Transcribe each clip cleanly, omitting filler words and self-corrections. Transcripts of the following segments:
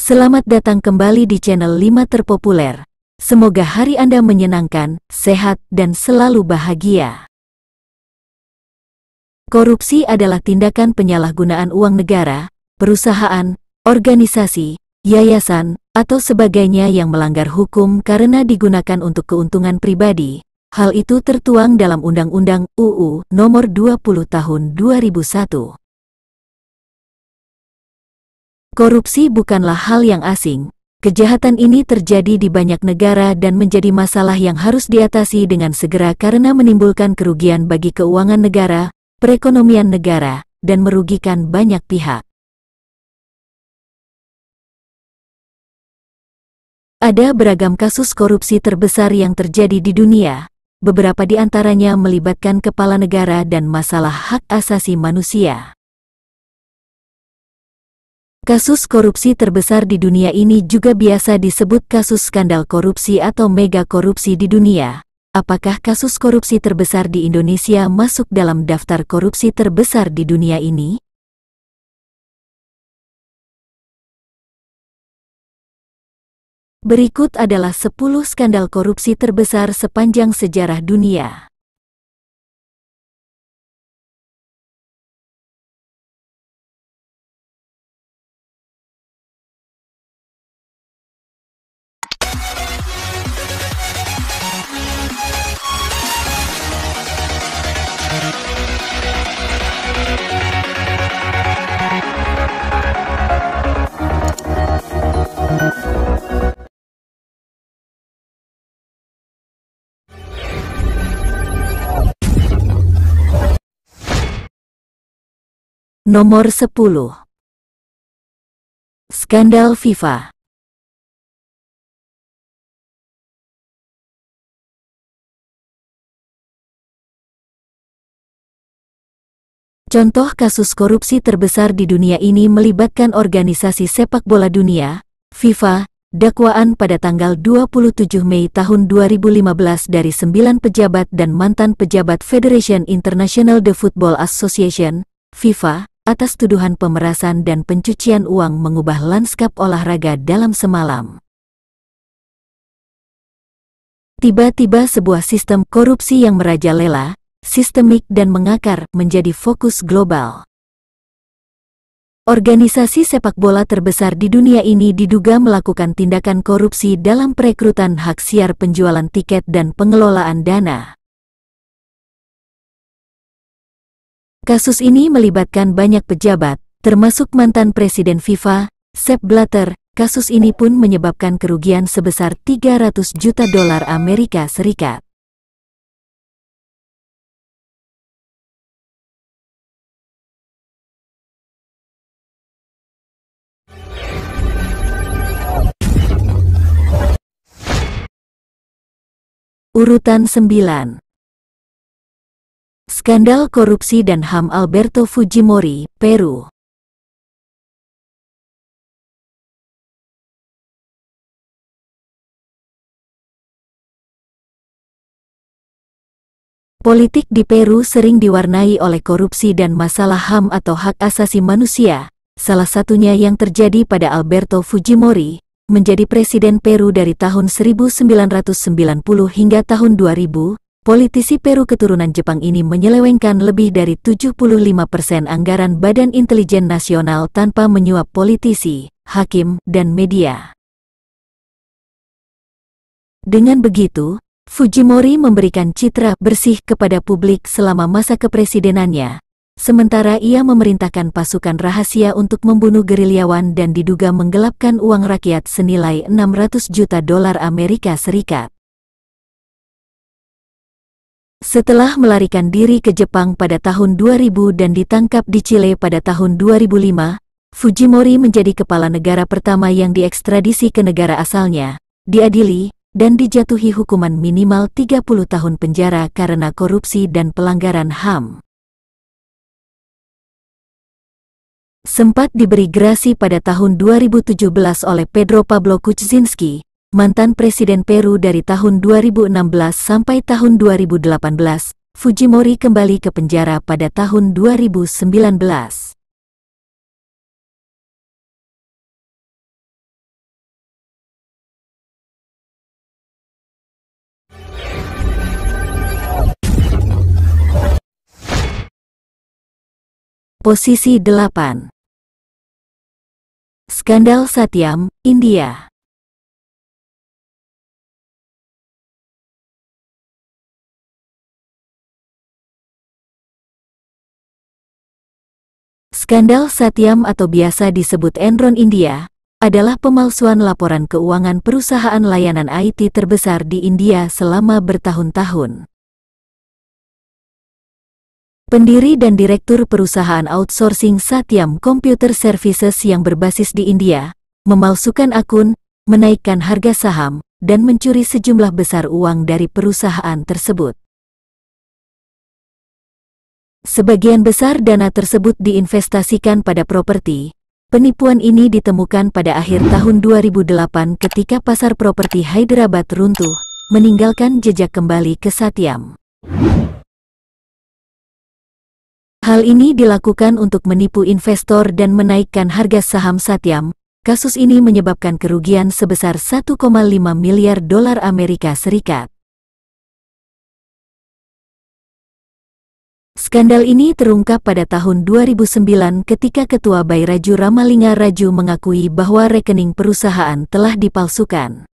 Selamat datang kembali di channel 5 terpopuler. Semoga hari Anda menyenangkan, sehat, dan selalu bahagia. Korupsi adalah tindakan penyalahgunaan uang negara, perusahaan, organisasi, yayasan, atau sebagainya yang melanggar hukum karena digunakan untuk keuntungan pribadi. Hal itu tertuang dalam Undang-Undang UU Nomor 20 Tahun 2001. Korupsi bukanlah hal yang asing. Kejahatan ini terjadi di banyak negara dan menjadi masalah yang harus diatasi dengan segera karena menimbulkan kerugian bagi keuangan negara, perekonomian negara, dan merugikan banyak pihak. Ada beragam kasus korupsi terbesar yang terjadi di dunia. Beberapa di antaranya melibatkan kepala negara dan masalah hak asasi manusia. Kasus korupsi terbesar di dunia ini juga biasa disebut kasus skandal korupsi atau mega korupsi di dunia. Apakah kasus korupsi terbesar di Indonesia masuk dalam daftar korupsi terbesar di dunia ini? Berikut adalah 10 skandal korupsi terbesar sepanjang sejarah dunia. Nomor 10. Skandal FIFA. Contoh kasus korupsi terbesar di dunia ini melibatkan organisasi sepak bola dunia, FIFA. Dakwaan pada tanggal 27 Mei tahun 2015 dari 9 pejabat dan mantan pejabat Federation International de Football Association, FIFA, atas tuduhan pemerasan dan pencucian uang mengubah lanskap olahraga dalam semalam. Tiba-tiba sebuah sistem korupsi yang merajalela, sistemik dan mengakar menjadi fokus global. Organisasi sepak bola terbesar di dunia ini diduga melakukan tindakan korupsi dalam perekrutan hak siar penjualan tiket dan pengelolaan dana. Kasus ini melibatkan banyak pejabat, termasuk mantan Presiden FIFA, Sepp Blatter. Kasus ini pun menyebabkan kerugian sebesar 300 juta dolar Amerika Serikat. Urutan 9. Skandal korupsi dan HAM Alberto Fujimori, Peru. Politik di Peru sering diwarnai oleh korupsi dan masalah HAM atau hak asasi manusia, salah satunya yang terjadi pada Alberto Fujimori, menjadi Presiden Peru dari tahun 1990 hingga tahun 2000, politisi Peru keturunan Jepang ini menyelewengkan lebih dari 75% anggaran Badan Intelijen Nasional tanpa menyuap politisi, hakim, dan media. Dengan begitu, Fujimori memberikan citra bersih kepada publik selama masa kepresidenannya, sementara ia memerintahkan pasukan rahasia untuk membunuh gerilyawan dan diduga menggelapkan uang rakyat senilai 600 juta dolar Amerika Serikat. Setelah melarikan diri ke Jepang pada tahun 2000 dan ditangkap di Chile pada tahun 2005, Fujimori menjadi kepala negara pertama yang diekstradisi ke negara asalnya, diadili, dan dijatuhi hukuman minimal 30 tahun penjara karena korupsi dan pelanggaran HAM. Sempat diberi gerasi pada tahun 2017 oleh Pedro Pablo Kuczynski, mantan Presiden Peru dari tahun 2016 sampai tahun 2018, Fujimori kembali ke penjara pada tahun 2019. Posisi 8. Skandal Satyam, India. Skandal Satyam atau biasa disebut Enron India, adalah pemalsuan laporan keuangan perusahaan layanan IT terbesar di India selama bertahun-tahun. Pendiri dan direktur perusahaan outsourcing Satyam Computer Services yang berbasis di India, memalsukan akun, menaikkan harga saham, dan mencuri sejumlah besar uang dari perusahaan tersebut. Sebagian besar dana tersebut diinvestasikan pada properti. Penipuan ini ditemukan pada akhir tahun 2008 ketika pasar properti Hyderabad runtuh, meninggalkan jejak kembali ke Satyam. Hal ini dilakukan untuk menipu investor dan menaikkan harga saham Satyam. Kasus ini menyebabkan kerugian sebesar 1,5 miliar dolar Amerika Serikat. Skandal ini terungkap pada tahun 2009 ketika Ketua BI Raju Ramalinga Raju mengakui bahwa rekening perusahaan telah dipalsukan.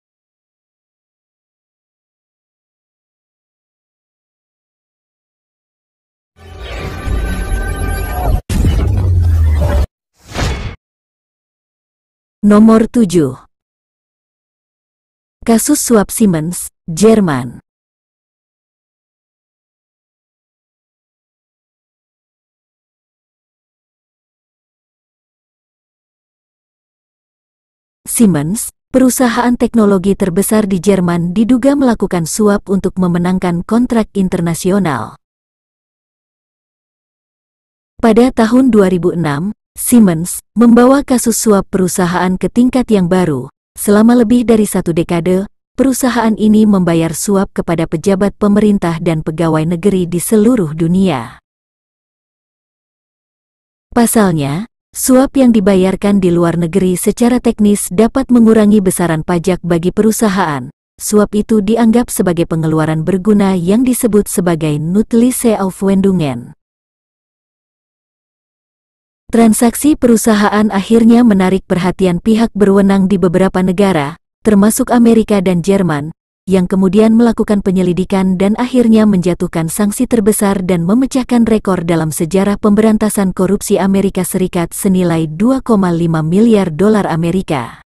Nomor 7. Kasus suap Siemens, Jerman. Siemens, perusahaan teknologi terbesar di Jerman, diduga melakukan suap untuk memenangkan kontrak internasional. Pada tahun 2006, Siemens membawa kasus suap perusahaan ke tingkat yang baru. Selama lebih dari 1 dekade, perusahaan ini membayar suap kepada pejabat pemerintah dan pegawai negeri di seluruh dunia. Pasalnya, suap yang dibayarkan di luar negeri secara teknis dapat mengurangi besaran pajak bagi perusahaan. Suap itu dianggap sebagai pengeluaran berguna yang disebut sebagai Nutzliche Aufwendungen. Transaksi perusahaan akhirnya menarik perhatian pihak berwenang di beberapa negara, termasuk Amerika dan Jerman, yang kemudian melakukan penyelidikan dan akhirnya menjatuhkan sanksi terbesar dan memecahkan rekor dalam sejarah pemberantasan korupsi Amerika Serikat senilai 2,5 miliar dolar Amerika.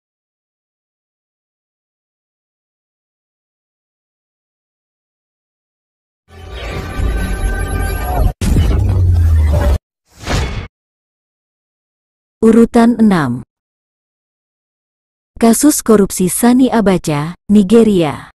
Urutan 6. Kasus korupsi Sani Abacha, Nigeria.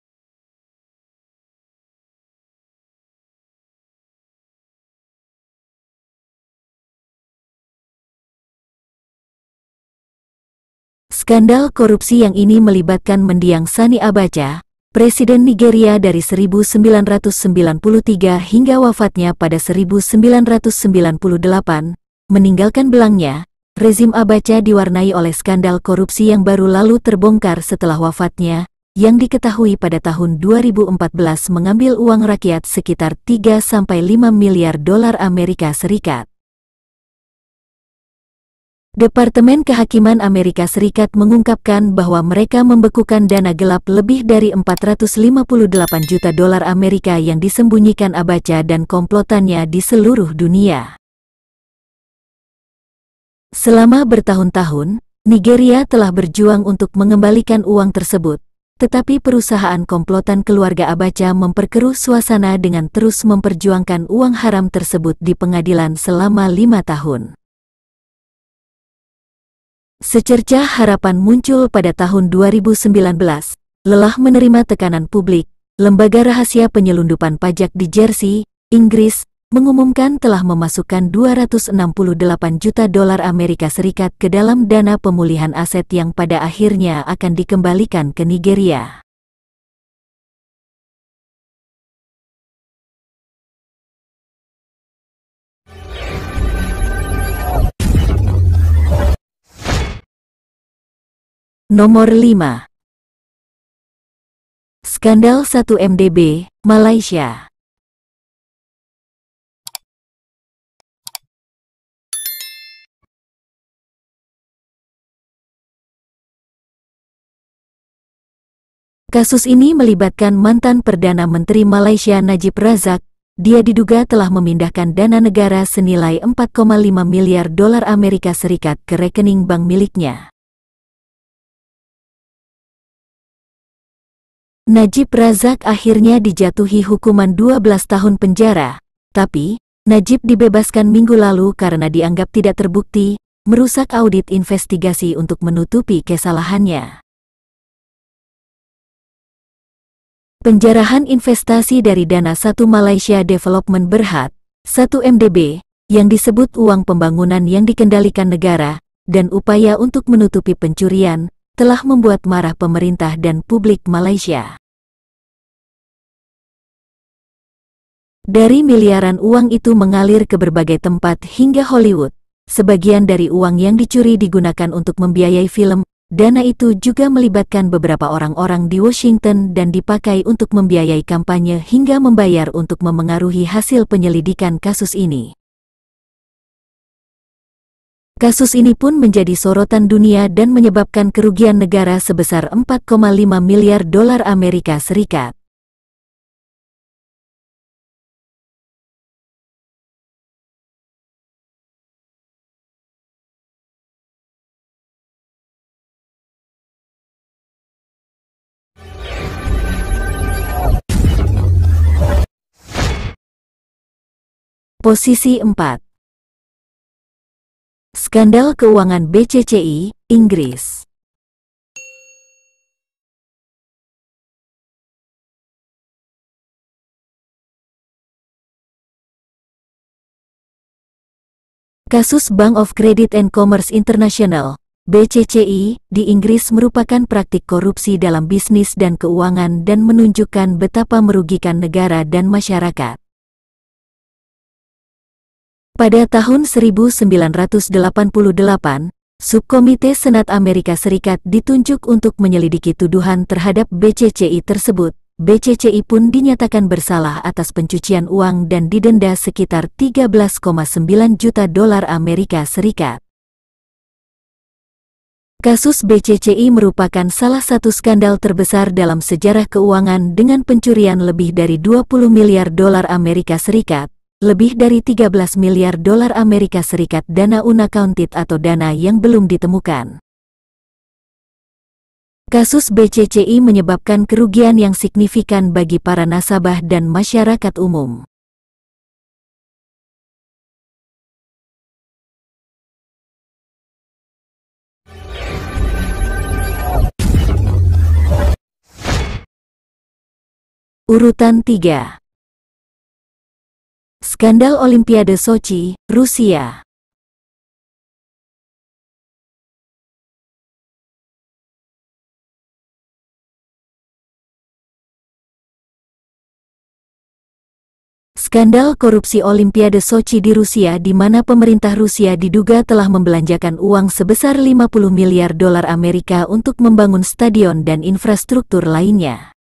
Skandal korupsi yang ini melibatkan mendiang Sani Abacha, Presiden Nigeria dari 1993 hingga wafatnya pada 1998, meninggalkan belangnya. Rezim Abacha diwarnai oleh skandal korupsi yang baru lalu terbongkar setelah wafatnya, yang diketahui pada tahun 2014 mengambil uang rakyat sekitar 3-5 miliar dolar Amerika Serikat. Departemen Kehakiman Amerika Serikat mengungkapkan bahwa mereka membekukan dana gelap lebih dari 458 juta dolar Amerika yang disembunyikan Abacha dan komplotannya di seluruh dunia. Selama bertahun-tahun, Nigeria telah berjuang untuk mengembalikan uang tersebut, tetapi perusahaan komplotan keluarga Abacha memperkeruh suasana dengan terus memperjuangkan uang haram tersebut di pengadilan selama 5 tahun. Secercah harapan muncul pada tahun 2019, lelah menerima tekanan publik, Lembaga Rahasia Penyelundupan Pajak di Jersey, Inggris, mengumumkan telah memasukkan 268 juta dolar Amerika Serikat ke dalam dana pemulihan aset yang pada akhirnya akan dikembalikan ke Nigeria. Nomor 5. Skandal 1MDB, Malaysia. Kasus ini melibatkan mantan Perdana Menteri Malaysia Najib Razak. Dia diduga telah memindahkan dana negara senilai 4,5 miliar dolar Amerika Serikat ke rekening bank miliknya. Najib Razak akhirnya dijatuhi hukuman 12 tahun penjara, tapi Najib dibebaskan minggu lalu karena dianggap tidak terbukti merusak audit investigasi untuk menutupi kesalahannya. Penjarahan investasi dari dana Satu Malaysia Development Berhad, 1 MDB, yang disebut uang pembangunan yang dikendalikan negara, dan upaya untuk menutupi pencurian, telah membuat marah pemerintah dan publik Malaysia. Dari miliaran uang itu mengalir ke berbagai tempat hingga Hollywood. Sebagian dari uang yang dicuri digunakan untuk membiayai film. Dana itu juga melibatkan beberapa orang-orang di Washington dan dipakai untuk membiayai kampanye hingga membayar untuk memengaruhi hasil penyelidikan kasus ini. Kasus ini pun menjadi sorotan dunia dan menyebabkan kerugian negara sebesar 4,5 miliar dolar Amerika Serikat. Posisi 4. Skandal keuangan BCCI, Inggris. Kasus Bank of Credit and Commerce International, BCCI, di Inggris merupakan praktik korupsi dalam bisnis dan keuangan dan menunjukkan betapa merugikan negara dan masyarakat. Pada tahun 1988, Subkomite Senat Amerika Serikat ditunjuk untuk menyelidiki tuduhan terhadap BCCI tersebut. BCCI pun dinyatakan bersalah atas pencucian uang dan didenda sekitar 13,9 juta dolar Amerika Serikat. Kasus BCCI merupakan salah satu skandal terbesar dalam sejarah keuangan dengan pencurian lebih dari 20 miliar dolar Amerika Serikat. Lebih dari 13 miliar dolar Amerika Serikat dana unaccounted atau dana yang belum ditemukan. Kasus BCCI menyebabkan kerugian yang signifikan bagi para nasabah dan masyarakat umum. Urutan 3. Skandal Olimpiade Sochi, Rusia. Skandal korupsi Olimpiade Sochi di Rusia di mana pemerintah Rusia diduga telah membelanjakan uang sebesar 50 miliar dolar Amerika untuk membangun stadion dan infrastruktur lainnya.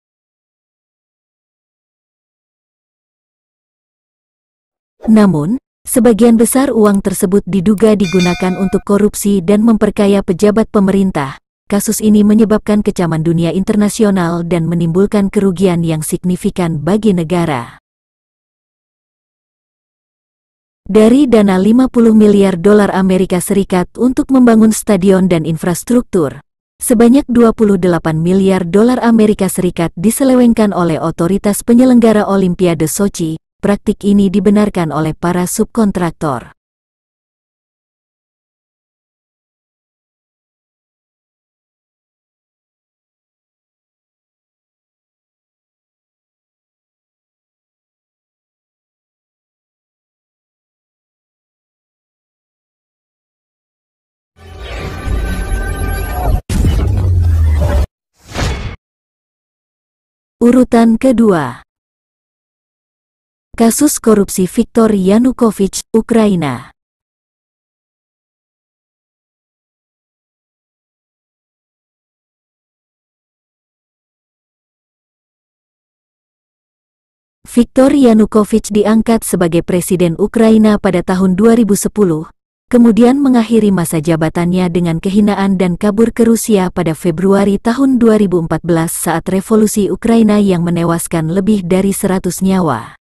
Namun, sebagian besar uang tersebut diduga digunakan untuk korupsi dan memperkaya pejabat pemerintah. Kasus ini menyebabkan kecaman dunia internasional dan menimbulkan kerugian yang signifikan bagi negara. Dari dana 50 miliar dolar Amerika Serikat untuk membangun stadion dan infrastruktur, sebanyak 28 miliar dolar Amerika Serikat diselewengkan oleh otoritas penyelenggara Olimpiade Sochi. Praktik ini dibenarkan oleh para subkontraktor. Urutan kedua. Kasus korupsi Viktor Yanukovych, Ukraina. Viktor Yanukovych diangkat sebagai presiden Ukraina pada tahun 2010, kemudian mengakhiri masa jabatannya dengan kehinaan dan kabur ke Rusia pada Februari tahun 2014 saat revolusi Ukraina yang menewaskan lebih dari 100 nyawa.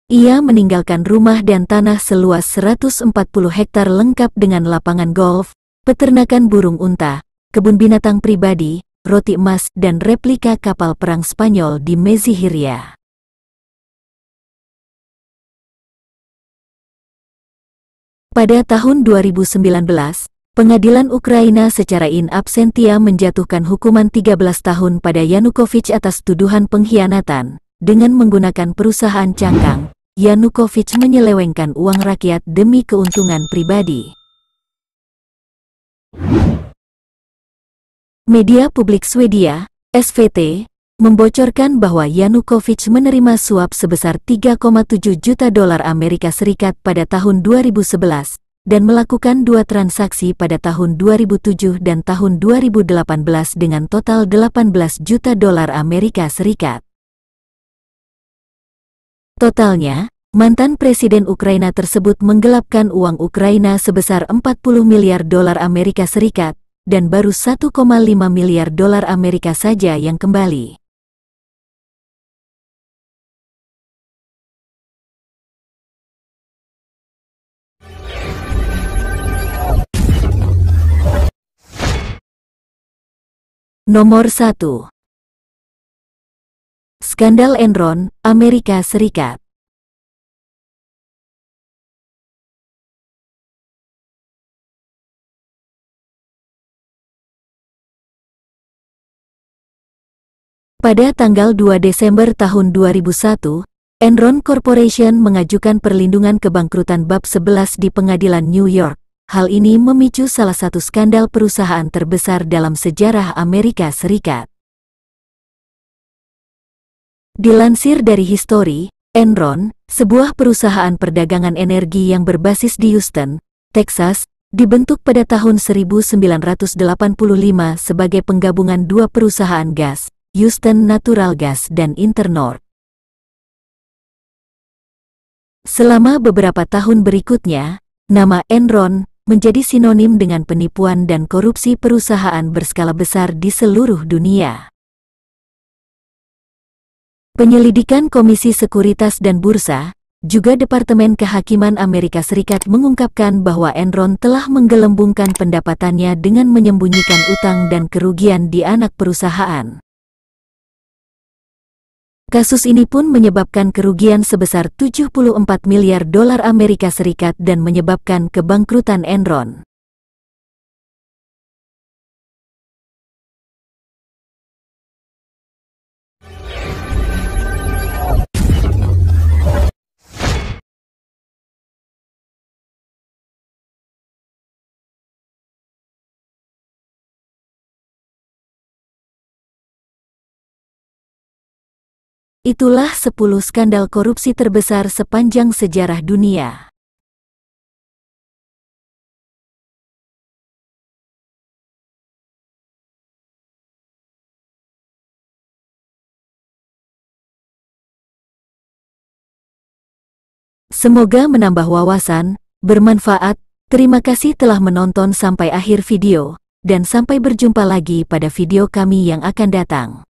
Ia meninggalkan rumah dan tanah seluas 140 hektar lengkap dengan lapangan golf, peternakan burung unta, kebun binatang pribadi, roti emas dan replika kapal perang Spanyol di Mezihiria. Pada tahun 2019, pengadilan Ukraina secara in absentia menjatuhkan hukuman 13 tahun pada Yanukovych atas tuduhan pengkhianatan. Dengan menggunakan perusahaan cangkang, Yanukovych menyelewengkan uang rakyat demi keuntungan pribadi. Media publik Swedia, SVT, membocorkan bahwa Yanukovych menerima suap sebesar 3,7 juta dolar Amerika Serikat pada tahun 2011 dan melakukan 2 transaksi pada tahun 2007 dan tahun 2018 dengan total 18 juta dolar Amerika Serikat. Totalnya, mantan Presiden Ukraina tersebut menggelapkan uang Ukraina sebesar 40 miliar dolar Amerika Serikat, dan baru 1,5 miliar dolar Amerika saja yang kembali. Nomor 1. Skandal Enron, Amerika Serikat. Pada tanggal 2 Desember tahun 2001, Enron Corporation mengajukan perlindungan kebangkrutan bab 11 di Pengadilan New York. Hal ini memicu salah satu skandal perusahaan terbesar dalam sejarah Amerika Serikat. Dilansir dari History, Enron, sebuah perusahaan perdagangan energi yang berbasis di Houston, Texas, dibentuk pada tahun 1985 sebagai penggabungan 2 perusahaan gas, Houston Natural Gas dan Internord. Selama beberapa tahun berikutnya, nama Enron menjadi sinonim dengan penipuan dan korupsi perusahaan berskala besar di seluruh dunia. Penyelidikan Komisi Sekuritas dan Bursa, juga Departemen Kehakiman Amerika Serikat mengungkapkan bahwa Enron telah menggelembungkan pendapatannya dengan menyembunyikan utang dan kerugian di anak perusahaan. Kasus ini pun menyebabkan kerugian sebesar 74 miliar dolar Amerika Serikat dan menyebabkan kebangkrutan Enron. Itulah 10 skandal korupsi terbesar sepanjang sejarah dunia. Semoga menambah wawasan, bermanfaat. Terima kasih telah menonton sampai akhir video, dan sampai berjumpa lagi pada video kami yang akan datang.